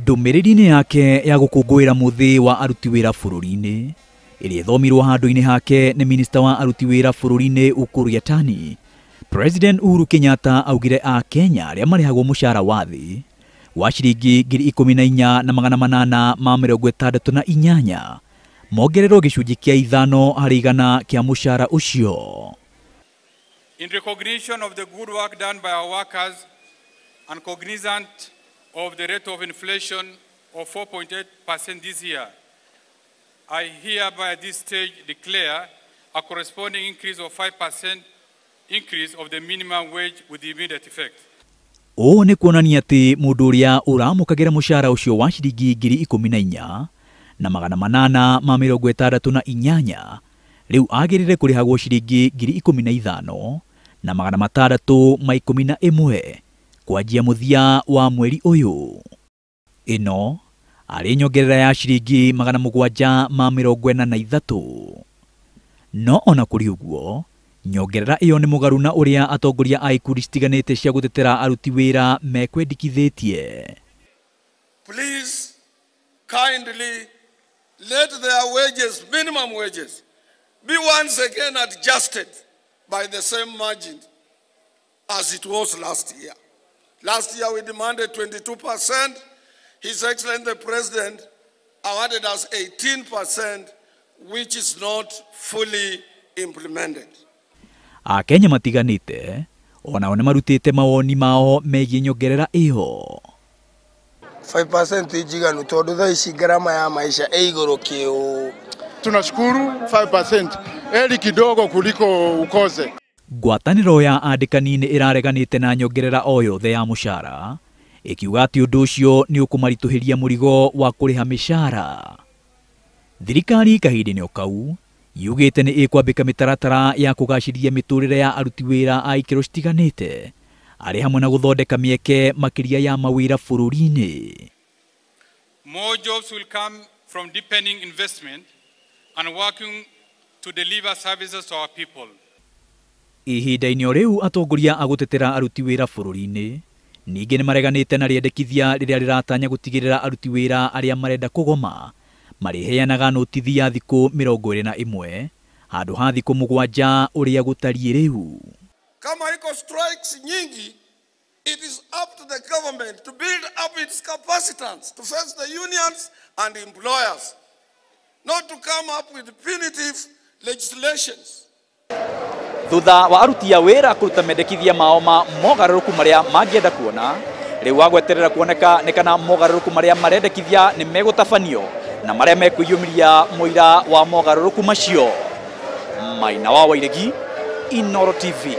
Ndũmĩrĩri-inĩ yake ya gũkũngũĩra muthi wa aruti wĩra bũrũri-inĩ ĩrĩa ĩthomirwo handũ-inĩ hake nĩ minista wa aruti wĩra bũrũri-inĩ Ukur Yatani, President Uhuru Kenyatta augire a Kenya arĩa marihagwo mucara wa thĩ wa ciringi 14,868 mongererwo gĩcunjĩ kĩa ithano harĩ igana kĩa mucara ũcio. In recognition of the good work done by our workers and cognizant of the rate of inflation of 4.8% this year, I hereby at this stage declare a corresponding increase of 5% increase of the minimum wage with immediate effect. Ũũ nĩ kuonania atĩ mũndũ ũrĩa ũramũkagĩra mucara ũcio wa ciringi 14,868 rĩu agĩrĩire kũrĩhagwo ciringi 15,611 kwanjia mũthia wa mweri ũyũ. Ĩno arĩ nyongerera ya ciringi 743. No ona kũrĩ ũguo, nyongerera ĩyo nĩ mũgarũ na ũrĩa atongoria a ikundi citiganĩte cia gũtetera aruti wĩra mekwendekithĩtie. Please kindly let their wages, minimum wages, be once again adjusted by the same margin as it was last year. Last year we demanded 22%. His Excellency the President awarded us 18%, which is not fully implemented. Akenya matiganĩte onao nĩ marutĩte mawoni mao megiĩ nyongerera ĩyo. 5% ijiganu tondũ thaa ici gharama ya maisha igũrũ kĩũ. Tunashukuru 5% eli kidogo kuliko ukoze. Ngwatanĩro ya andĩkani nĩ ĩrareganĩte na nyongerera o yothe ya mucara, ĩkiuga atĩ ũndũ ũcio nĩ ũkũmaritũhĩria mũrigo wa kũrĩha mĩcara. Thirikari kahinda-inĩ o kau yugĩte nĩ ĩkwambĩka mĩtaratara ya kũgacĩrithia mĩtũrĩre ya aruti wĩra a ikĩro citiganĩte arĩ hamwe na gũthondeka mĩeke makĩria ya mawĩra bũrũri-inĩ. More jobs will come from deepening investment and working to deliver services to our people. Ihinda-inĩ o rĩu atongoria a gũtetera aruti wĩra bũrũri-inĩ ningĩ nĩ mareganĩte na rĩendekithia rĩrĩa rĩratanya gũtigĩrĩra aruti wĩra arĩa marenda kũgoma mariheanaga notithi ya thikũ 21 handũ ha thikũ 7 ũrĩa gũtariĩ rĩu. Kama iko strikes nyingi, it is up to the government to build up its capacities to face the unions and employers, not to come up with punitive legislations. Thutha wa aruti a wĩra kũruta mendekithia mao ma mogarũrũku marĩa mangĩenda kuona, rĩu wagweterera kuoneka nĩ kana mogarũrũku marĩa marendekithia nĩ megũtabanio na marĩa mekwĩyumĩria mũira wa mogarũrũku macio. Maina wa Wairegi, Inooro TV.